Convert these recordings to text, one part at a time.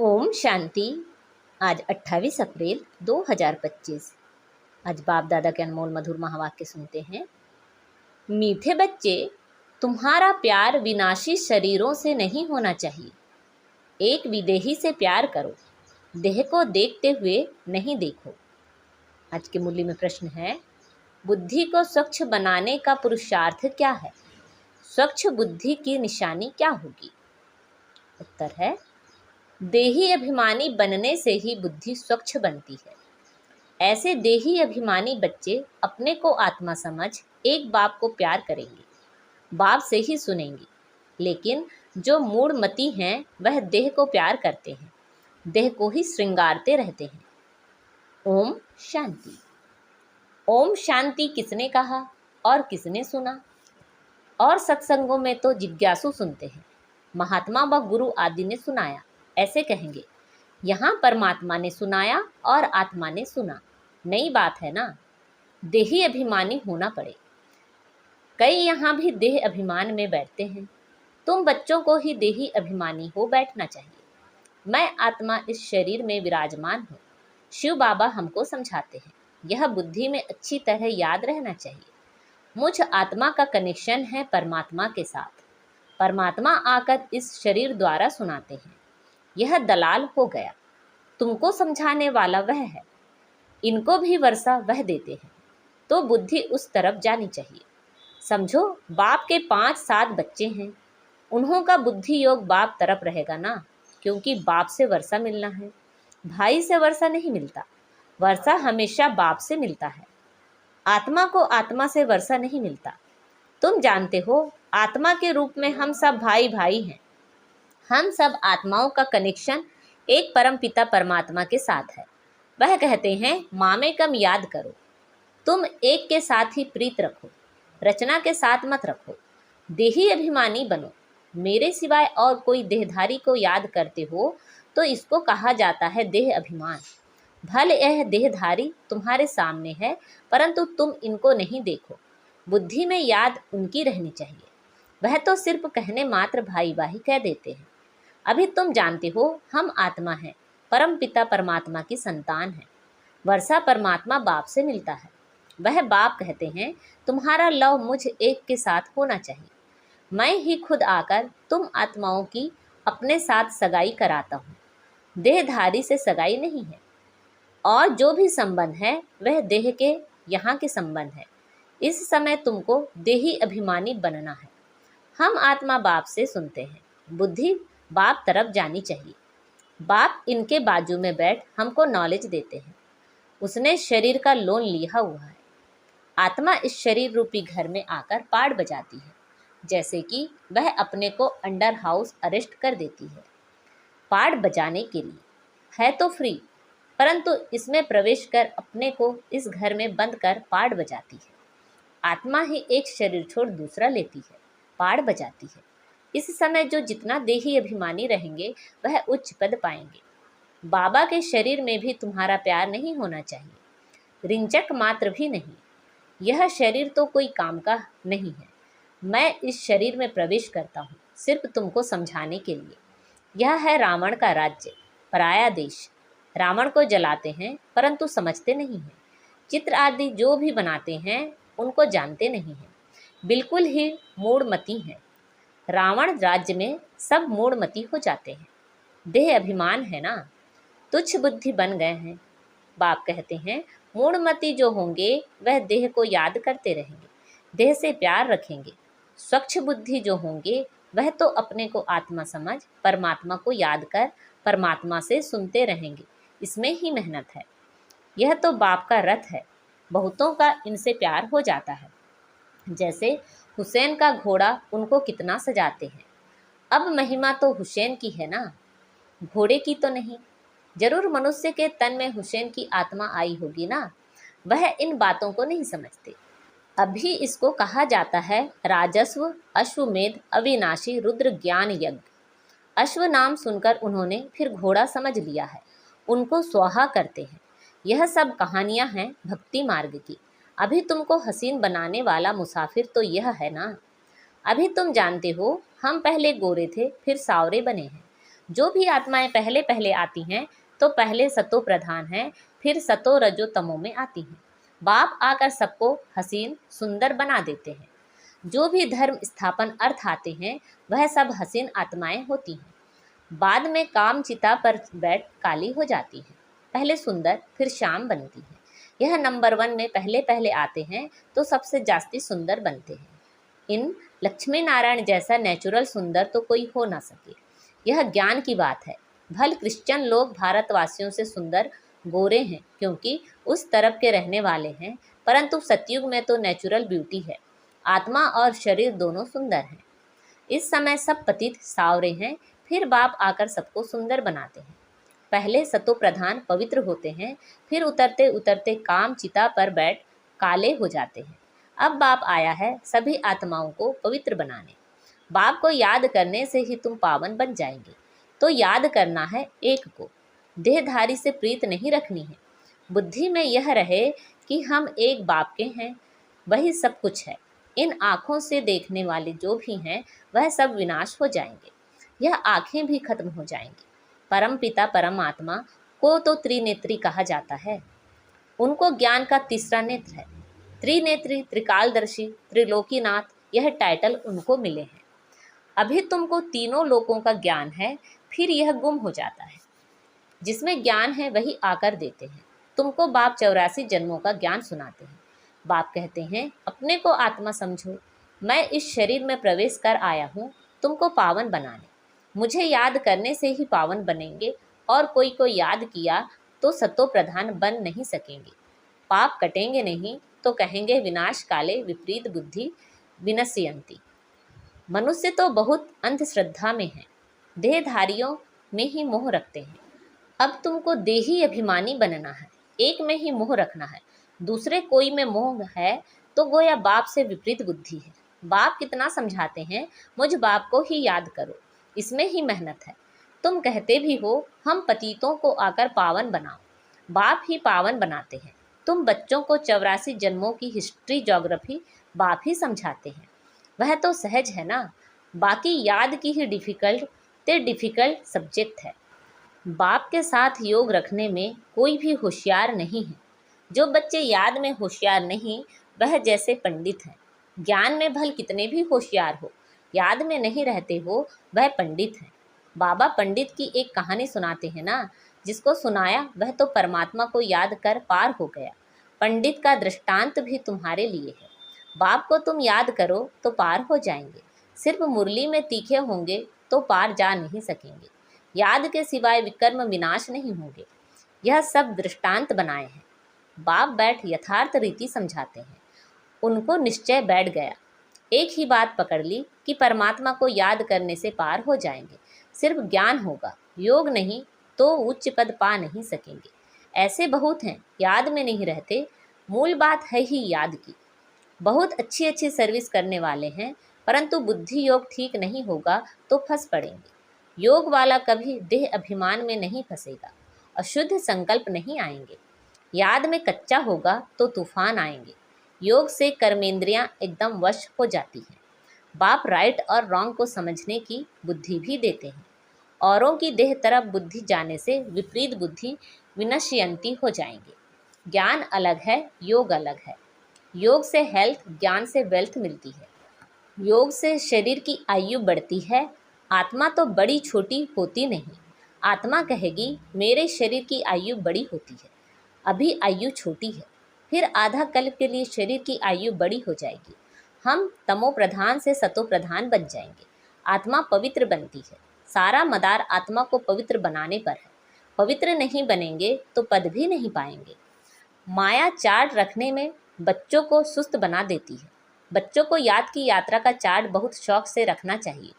ओम शांति। आज 28 अप्रैल 2025। आज बाप दादा के अनमोल मधुर महावाक्य सुनते हैं। मीठे बच्चे, तुम्हारा प्यार विनाशी शरीरों से नहीं होना चाहिए। एक विदेही से प्यार करो, देह को देखते हुए नहीं देखो। आज के मुरली में प्रश्न है, बुद्धि को स्वच्छ बनाने का पुरुषार्थ क्या है? स्वच्छ बुद्धि की निशानी क्या होगी? उत्तर है, देही अभिमानी बनने से ही बुद्धि स्वच्छ बनती है। ऐसे देही अभिमानी बच्चे अपने को आत्मा समझ एक बाप को प्यार करेंगे, बाप से ही सुनेंगे। लेकिन जो मूढ़मती हैं वह देह को प्यार करते हैं, देह को ही श्रृंगारते रहते हैं। ओम शांति। ओम शांति किसने कहा और किसने सुना? और सत्संगों में तो जिज्ञासु सुनते हैं, महात्मा व गुरु आदि ने सुनाया ऐसे कहेंगे। यहाँ परमात्मा ने सुनाया और आत्मा ने सुना, नई बात है ना। देही अभिमानी होना पड़े। कई यहाँ भी देह अभिमान में बैठते हैं। तुम बच्चों को ही देही अभिमानी हो बैठना चाहिए। मैं आत्मा इस शरीर में विराजमान हूँ। शिव बाबा हमको समझाते हैं, यह बुद्धि में अच्छी तरह याद रहना चाहिए। मुझ आत्मा का कनेक्शन है परमात्मा के साथ। परमात्मा आकर इस शरीर द्वारा सुनाते हैं। यह दलाल हो गया, तुमको समझाने वाला वह है, इनको भी वर्षा वह देते हैं। तो बुद्धि उस तरफ जानी चाहिए। समझो, बाप के 5-7 बच्चे हैं, उन्हों का बुद्धि योग बाप तरफ रहेगा ना, क्योंकि बाप से वर्षा मिलना है। भाई से वर्षा नहीं मिलता, वर्षा हमेशा बाप से मिलता है। आत्मा को आत्मा से वर्षा नहीं मिलता। तुम जानते हो, आत्मा के रूप में हम सब भाई भाई हैं। हम सब आत्माओं का कनेक्शन एक परम पिता परमात्मा के साथ है। वह कहते हैं, मामे कम याद करो। तुम एक के साथ ही प्रीत रखो, रचना के साथ मत रखो। देही अभिमानी बनो। मेरे सिवाय और कोई देहधारी को याद करते हो तो इसको कहा जाता है देह अभिमान। भले यह देहधारी तुम्हारे सामने है, परंतु तुम इनको नहीं देखो। बुद्धि में याद उनकी रहनी चाहिए। वह तो सिर्फ कहने मात्र भाई भाई कह देते हैं। अभी तुम जानते हो, हम आत्मा हैं, परम पिता परमात्मा की संतान है। वर्षा परमात्मा बाप से मिलता है। वह बाप कहते हैं, तुम्हारा लव मुझ एक के साथ होना चाहिए। मैं ही खुद आकर तुम आत्माओं की अपने साथ सगाई कराता हूँ। देहधारी से सगाई नहीं है, और जो भी संबंध है वह देह के यहाँ के संबंध है। इस समय तुमको देही अभिमानी बनना है। हम आत्मा बाप से सुनते हैं, बुद्धि बाप तरफ जानी चाहिए। बाप इनके बाजू में बैठ हमको नॉलेज देते हैं। उसने शरीर का लोन लिया हुआ है। आत्मा इस शरीर रूपी घर में आकर पाड़ बजाती है, जैसे कि वह अपने को अंडर हाउस अरेस्ट कर देती है। पाड़ बजाने के लिए है तो फ्री, परंतु इसमें प्रवेश कर अपने को इस घर में बंद कर पाड़ बजाती है। आत्मा ही एक शरीर छोड़ दूसरा लेती है, पाड़ बजाती है। इस समय जो जितना देही अभिमानी रहेंगे वह उच्च पद पाएंगे। बाबा के शरीर में भी तुम्हारा प्यार नहीं होना चाहिए, रिंचक मात्र भी नहीं। यह शरीर तो कोई काम का नहीं है। मैं इस शरीर में प्रवेश करता हूँ सिर्फ तुमको समझाने के लिए। यह है रावण का राज्य, पराया देश। रावण को जलाते हैं परंतु समझते नहीं हैं। चित्र आदि जो भी बनाते हैं उनको जानते नहीं हैं, बिल्कुल ही मूढ़मती हैं। रावण राज्य में सब मूढ़मती हो जाते हैं। देह अभिमान है ना, तुच्छ बुद्धि बन गए हैं। बाप कहते हैं, मूढ़मती जो होंगे वह देह को याद करते रहेंगे, देह से प्यार रखेंगे। स्वच्छ बुद्धि जो होंगे वह तो अपने को आत्मा समझ परमात्मा को याद कर परमात्मा से सुनते रहेंगे। इसमें ही मेहनत है। यह तो बाप का रथ है। बहुतों का इनसे प्यार हो जाता है। जैसे हुसैन का घोड़ा उनको कितना सजाते हैं। अब महिमा तो हुसैन की है ना, घोड़े की तो नहीं। जरूर मनुष्य के तन में हुसैन की आत्मा आई होगी ना। वह इन बातों को नहीं समझते। अभी इसको कहा जाता है राजस्व अश्वमेध अविनाशी रुद्र ज्ञान यज्ञ। अश्व नाम सुनकर उन्होंने फिर घोड़ा समझ लिया है, उनको स्वाहा करते हैं। यह सब कहानियां हैं भक्ति मार्ग की। अभी तुमको हसीन बनाने वाला मुसाफिर तो यह है ना। अभी तुम जानते हो, हम पहले गोरे थे फिर सावरे बने हैं। जो भी आत्माएं पहले पहले आती हैं तो पहले सतो प्रधान हैं, फिर सतो रजो तमो में आती हैं। बाप आकर सबको हसीन सुंदर बना देते हैं। जो भी धर्म स्थापन अर्थ आते हैं वह सब हसीन आत्माएं होती हैं। बाद में काम चिता पर बैठ काली हो जाती है, पहले सुंदर फिर शाम बनती है। यह नंबर 1 में पहले पहले आते हैं तो सबसे जास्ती सुंदर बनते हैं। इन लक्ष्मी नारायण जैसा नेचुरल सुंदर तो कोई हो ना सके। यह ज्ञान की बात है। भल क्रिश्चियन लोग भारतवासियों से सुंदर गोरे हैं क्योंकि उस तरफ के रहने वाले हैं, परंतु सतयुग में तो नेचुरल ब्यूटी है। आत्मा और शरीर दोनों सुंदर हैं। इस समय सब पतित सावरे हैं, फिर बाप आकर सबको सुंदर बनाते हैं। पहले सतो प्रधान पवित्र होते हैं, फिर उतरते उतरते काम चिता पर बैठ काले हो जाते हैं। अब बाप आया है सभी आत्माओं को पवित्र बनाने। बाप को याद करने से ही तुम पावन बन जाएंगे। तो याद करना है एक को, देहधारी से प्रीत नहीं रखनी है। बुद्धि में यह रहे कि हम एक बाप के हैं, वही सब कुछ है। इन आँखों से देखने वाले जो भी हैं वह सब विनाश हो जाएंगे, यह आँखें भी खत्म हो जाएंगी। परम पिता परमात्मा को तो त्रिनेत्री कहा जाता है। उनको ज्ञान का तीसरा नेत्र है। त्रिनेत्री, त्रिकालदर्शी, त्रिलोकीनाथ, यह टाइटल उनको मिले हैं। अभी तुमको तीनों लोकों का ज्ञान है, फिर यह गुम हो जाता है। जिसमें ज्ञान है वही आकर देते हैं। तुमको बाप 84 जन्मों का ज्ञान सुनाते हैं। बाप कहते हैं अपने को आत्मा समझो, मैं इस शरीर में प्रवेश कर आया हूँ तुमको पावन बनाने। मुझे याद करने से ही पावन बनेंगे, और कोई को याद किया तो सतो प्रधान बन नहीं सकेंगे। पाप कटेंगे नहीं तो कहेंगे विनाश काले विपरीत बुद्धि विनश्यन्ति। मनुष्य तो बहुत अंधश्रद्धा में है, देहधारियों में ही मोह रखते हैं। अब तुमको देही अभिमानी बनना है, एक में ही मोह रखना है। दूसरे कोई में मोह है तो गोया बाप से विपरीत बुद्धि है। बाप कितना समझाते हैं, मुझ बाप को ही याद करो, इसमें ही मेहनत है। तुम कहते भी हो हम पतितों को आकर पावन बनाओ, बाप ही पावन बनाते हैं। तुम बच्चों को 84 जन्मों की हिस्ट्री ज्योग्राफी बाप ही समझाते हैं, वह तो सहज है ना। बाकी याद की ही डिफ़िकल्ट सब्जेक्ट है। बाप के साथ योग रखने में कोई भी होशियार नहीं है। जो बच्चे याद में होशियार नहीं वह जैसे पंडित हैं। ज्ञान में भल कितने भी होशियार हो, याद में नहीं रहते हो वह पंडित हैं। बाबा पंडित की एक कहानी सुनाते हैं ना, जिसको सुनाया वह तो परमात्मा को याद कर पार हो गया। पंडित का दृष्टांत भी तुम्हारे लिए है। बाप को तुम याद करो तो पार हो जाएंगे। सिर्फ मुरली में तीखे होंगे तो पार जा नहीं सकेंगे। याद के सिवाय विकर्म विनाश नहीं होंगे। यह सब दृष्टांत बनाए हैं। बाप बैठ यथार्थ रीति समझाते हैं। उनको निश्चय बैठ गया, एक ही बात पकड़ ली कि परमात्मा को याद करने से पार हो जाएंगे। सिर्फ ज्ञान होगा, योग नहीं तो उच्च पद पा नहीं सकेंगे। ऐसे बहुत हैं याद में नहीं रहते। मूल बात है ही याद की। बहुत अच्छी अच्छी सर्विस करने वाले हैं, परंतु बुद्धि योग ठीक नहीं होगा तो फंस पड़ेंगे। योग वाला कभी देह अभिमान में नहीं फंसेगा, अशुद्ध संकल्प नहीं आएंगे। याद में कच्चा होगा तो तूफान आएंगे। योग से कर्मेंद्रियां एकदम वश हो जाती हैं। बाप राइट और रॉन्ग को समझने की बुद्धि भी देते हैं। औरों की देह तरफ बुद्धि जाने से विपरीत बुद्धि विनश्यन्ति हो जाएंगे। ज्ञान अलग है, योग अलग है। योग से हेल्थ, ज्ञान से वेल्थ मिलती है। योग से शरीर की आयु बढ़ती है। आत्मा तो बड़ी छोटी होती नहीं। आत्मा कहेगी मेरे शरीर की आयु बड़ी होती है, अभी आयु छोटी है। फिर आधा कल्प के लिए शरीर की आयु बड़ी हो जाएगी। हम तमो प्रधान से सतो प्रधान बन जाएंगे। आत्मा पवित्र बनती है। सारा मदार आत्मा को पवित्र बनाने पर है। पवित्र नहीं बनेंगे तो पद भी नहीं पाएंगे। माया चार्ट रखने में बच्चों को सुस्त बना देती है। बच्चों को याद की यात्रा का चार्ट बहुत शौक से रखना चाहिए।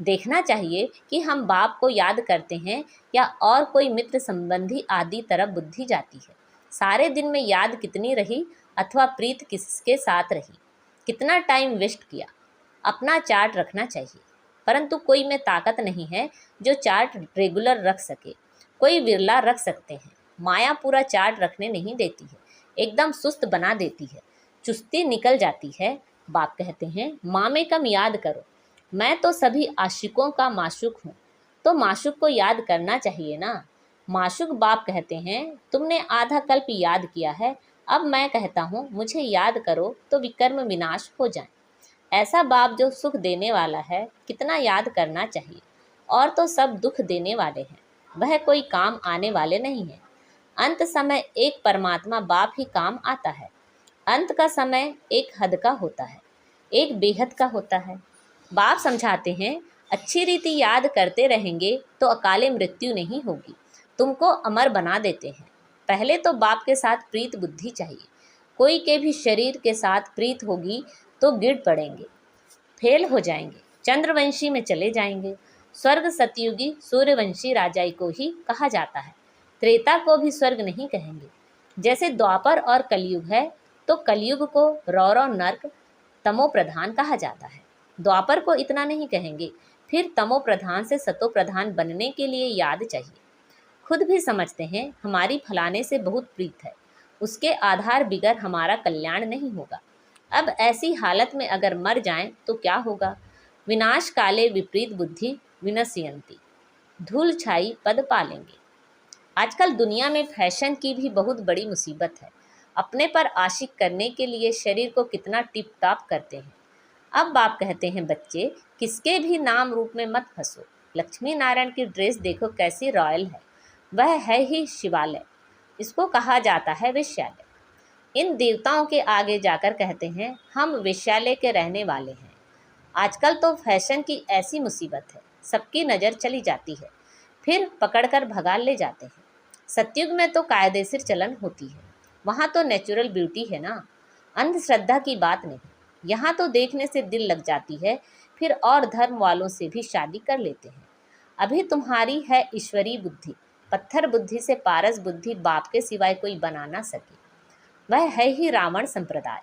देखना चाहिए कि हम बाप को याद करते हैं या और कोई मित्र संबंधी आदि तरफ बुद्धि जाती है। सारे दिन में याद कितनी रही अथवा प्रीत किसके साथ रही, कितना टाइम वेस्ट किया, अपना चार्ट रखना चाहिए। परंतु कोई में ताकत नहीं है जो चार्ट रेगुलर रख सके। कोई विरला रख सकते हैं। माया पूरा चार्ट रखने नहीं देती है, एकदम सुस्त बना देती है, चुस्ती निकल जाती है। बाप कहते हैं माँ में कम याद करो, मैं तो सभी आशिकों का माशूक हूँ। तो माशूक को याद करना चाहिए ना। माशूक बाप कहते हैं, तुमने आधा कल्प याद किया है, अब मैं कहता हूँ मुझे याद करो तो विकर्म विनाश हो जाए। ऐसा बाप जो सुख देने वाला है, कितना याद करना चाहिए। और तो सब दुख देने वाले हैं, वह कोई काम आने वाले नहीं है। अंत समय एक परमात्मा बाप ही काम आता है। अंत का समय एक हद का होता है, एक बेहद का होता है। बाप समझाते हैं, अच्छी रीति याद करते रहेंगे तो अकाले मृत्यु नहीं होगी, तुमको अमर बना देते हैं। पहले तो बाप के साथ प्रीत बुद्धि चाहिए। कोई के भी शरीर के साथ प्रीत होगी तो गिर पड़ेंगे, फेल हो जाएंगे, चंद्रवंशी में चले जाएंगे। स्वर्ग सतयुगी सूर्यवंशी राजाई को ही कहा जाता है, त्रेता को भी स्वर्ग नहीं कहेंगे। जैसे द्वापर और कलयुग है, तो कलयुग को रौरव नर्क तमो प्रधान कहा जाता है। द्वापर को इतना नहीं कहेंगे, फिर तमो प्रधान से सतो प्रधान बनने के लिए याद चाहिए। खुद भी समझते हैं हमारी फलाने से बहुत प्रीत है, उसके आधार बिगर हमारा कल्याण नहीं होगा। अब ऐसी हालत में अगर मर जाएं तो क्या होगा। विनाश काले विपरीत बुद्धि विनश्यन्ति, धूल छाई पद पालेंगे। आजकल दुनिया में फैशन की भी बहुत बड़ी मुसीबत है। अपने पर आशिक करने के लिए शरीर को कितना टिप टॉप करते हैं। अब बाप कहते हैं, बच्चे किसके भी नाम रूप में मत फंसो। लक्ष्मी नारायण की ड्रेस देखो कैसी रॉयल है, वह है ही शिवालय, इसको कहा जाता है वेश्यालय। इन देवताओं के आगे जाकर कहते हैं, हम वेश्यालय के रहने वाले हैं। आजकल तो फैशन की ऐसी मुसीबत है, सबकी नज़र चली जाती है, फिर पकड़कर भगा ले जाते हैं। सतयुग में तो कायदे से चलन होती है, वहाँ तो नेचुरल ब्यूटी है ना, अंधश्रद्धा की बात नहीं। यहाँ तो देखने से दिल लग जाती है, फिर और धर्म वालों से भी शादी कर लेते हैं। अभी तुम्हारी है ईश्वरी बुद्धि, पत्थर बुद्धि से पारस बुद्धि बाप के सिवाय कोई बना ना सके। वह है ही रावण संप्रदाय,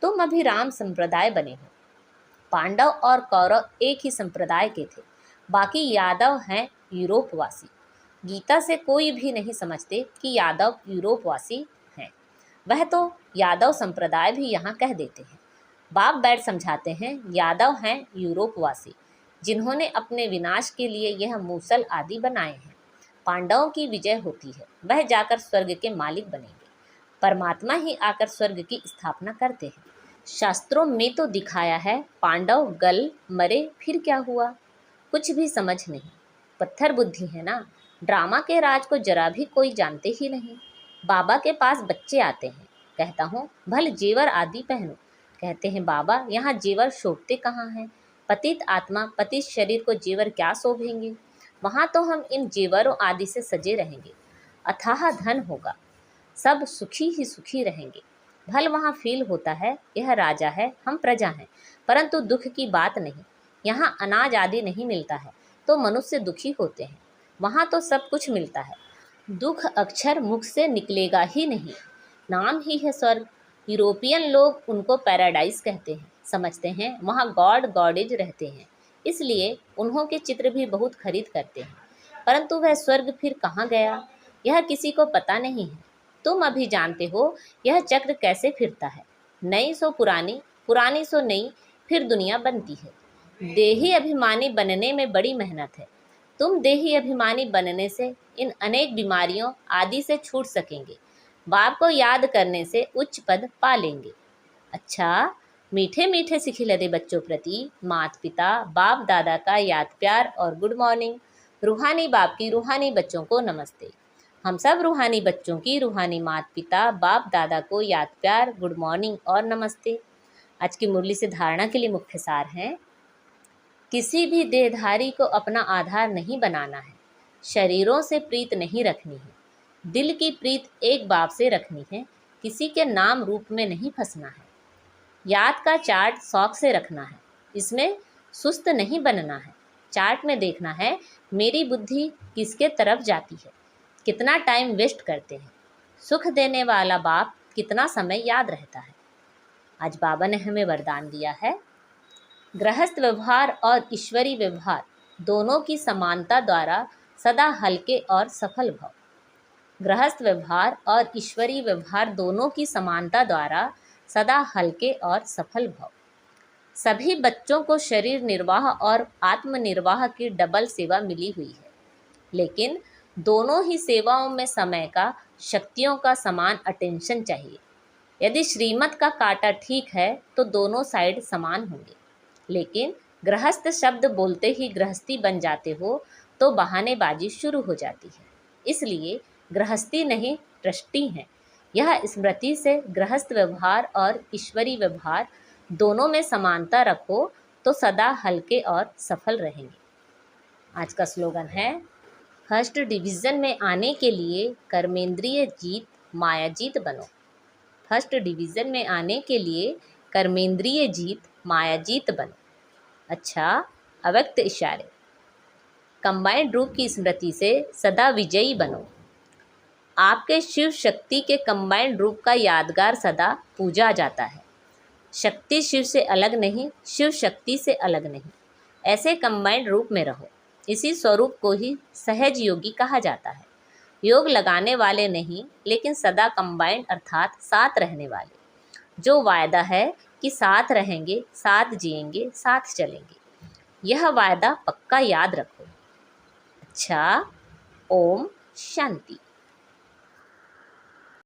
तुम अभी राम संप्रदाय बने हो। पांडव और कौरव एक ही संप्रदाय के थे, बाकी यादव हैं यूरोपवासी। गीता से कोई भी नहीं समझते कि यादव यूरोपवासी हैं, वह तो यादव संप्रदाय भी यहाँ कह देते हैं। बाप बैठ समझाते हैं, यादव हैं यूरोपवासी, जिन्होंने अपने विनाश के लिए यह मूसल आदि बनाए हैं। पांडवों की विजय होती है, वह जाकर स्वर्ग के मालिक बनेंगे। परमात्मा ही आकर स्वर्ग की स्थापना करते हैं। शास्त्रों में तो दिखाया है, पांडव गल मरे, फिर क्या हुआ, कुछ भी समझ नहीं। पत्थर बुद्धि है ना, ड्रामा के राज को जरा भी कोई जानते ही नहीं। बाबा के पास बच्चे आते हैं, कहता हूँ भल जेवर आदि पहनो। कहते हैं, बाबा यहाँ जेवर शोभते कहाँ हैं, पतित आत्मा पतित शरीर को जेवर क्या शोभेंगे। वहाँ तो हम इन जेवरों आदि से सजे रहेंगे, अथाह धन होगा, सब सुखी ही सुखी रहेंगे। भल वहाँ फील होता है यह राजा है, हम प्रजा हैं, परंतु दुख की बात नहीं। यहाँ अनाज आदि नहीं मिलता है तो मनुष्य दुखी होते हैं, वहाँ तो सब कुछ मिलता है। दुख अक्षर मुख से निकलेगा ही नहीं, नाम ही है स्वर्ग। यूरोपियन लोग उनको पैराडाइज कहते हैं, समझते हैं वहाँ गॉड गॉडेज रहते हैं, इसलिए उन्हों के चित्र भी बहुत खरीद करते हैं। परंतु वह स्वर्ग फिर कहाँ गया, यह किसी को पता नहीं है। तुम अभी जानते हो यह चक्र कैसे फिरता है, नई सो पुरानी, पुरानी सो नई, फिर दुनिया बनती है। देही अभिमानी बनने में बड़ी मेहनत है। तुम देही अभिमानी बनने से इन अनेक बीमारियों आदि से छूट सकेंगे। बाप को याद करने से उच्च पद पा लेंगे। अच्छा, मीठे मीठे सिखिलते बच्चों प्रति माता पिता बाप दादा का याद प्यार और गुड मॉर्निंग। रूहानी बाप की रूहानी बच्चों को नमस्ते। हम सब रूहानी बच्चों की रूहानी माता पिता बाप दादा को याद प्यार, गुड मॉर्निंग और नमस्ते। आज की मुरली से धारणा के लिए मुख्य सार हैं, किसी भी देहधारी को अपना आधार नहीं बनाना है, शरीरों से प्रीत नहीं रखनी है, दिल की प्रीत एक बाप से रखनी है, किसी के नाम रूप में नहीं फंसना है। याद का चार्ट शौक से रखना है, इसमें सुस्त नहीं बनना है। चार्ट में देखना है मेरी बुद्धि किसके तरफ जाती है, कितना टाइम वेस्ट करते हैं, सुख देने वाला बाप कितना समय याद रहता है। आज बाबा ने हमें वरदान दिया है, गृहस्थ व्यवहार और ईश्वरी व्यवहार दोनों की समानता द्वारा सदा हल्के और सफल भव। गृहस्थ व्यवहार और ईश्वरी व्यवहार दोनों की समानता द्वारा सदा हल्के और सफल भव। सभी बच्चों को शरीर निर्वाह और आत्म निर्वाह की डबल सेवा मिली हुई है। लेकिन दोनों ही सेवाओं में समय का, शक्तियों का समान अटेंशन चाहिए। यदि श्रीमत का काटा ठीक है तो दोनों साइड समान होंगे, लेकिन गृहस्थ शब्द बोलते ही गृहस्थी बन जाते हो तो बहानेबाजी शुरू हो जाती है। इसलिए गृहस्थी नहीं ट्रस्टी हैं। यह स्मृति से गृहस्थ व्यवहार और ईश्वरी व्यवहार दोनों में समानता रखो तो सदा हल्के और सफल रहेंगे। आज का स्लोगन है, फर्स्ट डिवीज़न में आने के लिए कर्मेंद्रिय जीत मायाजीत बनो। फर्स्ट डिवीज़न में आने के लिए कर्मेंद्रिय जीत मायाजीत बनो। अच्छा, अव्यक्त इशारे। कंबाइंड रूप की स्मृति से सदा विजयी बनो। आपके शिव शक्ति के कंबाइंड रूप का यादगार सदा पूजा जाता है। शक्ति शिव से अलग नहीं, शिव शक्ति से अलग नहीं। ऐसे कंबाइंड रूप में रहो। इसी स्वरूप को ही सहज योगी कहा जाता है। योग लगाने वाले नहीं, लेकिन सदा कंबाइंड अर्थात साथ रहने वाले। जो वायदा है कि साथ रहेंगे, साथ जिएंगे, साथ चलेंगे, यह वायदा पक्का याद रखो। अच्छा, ओम शांति।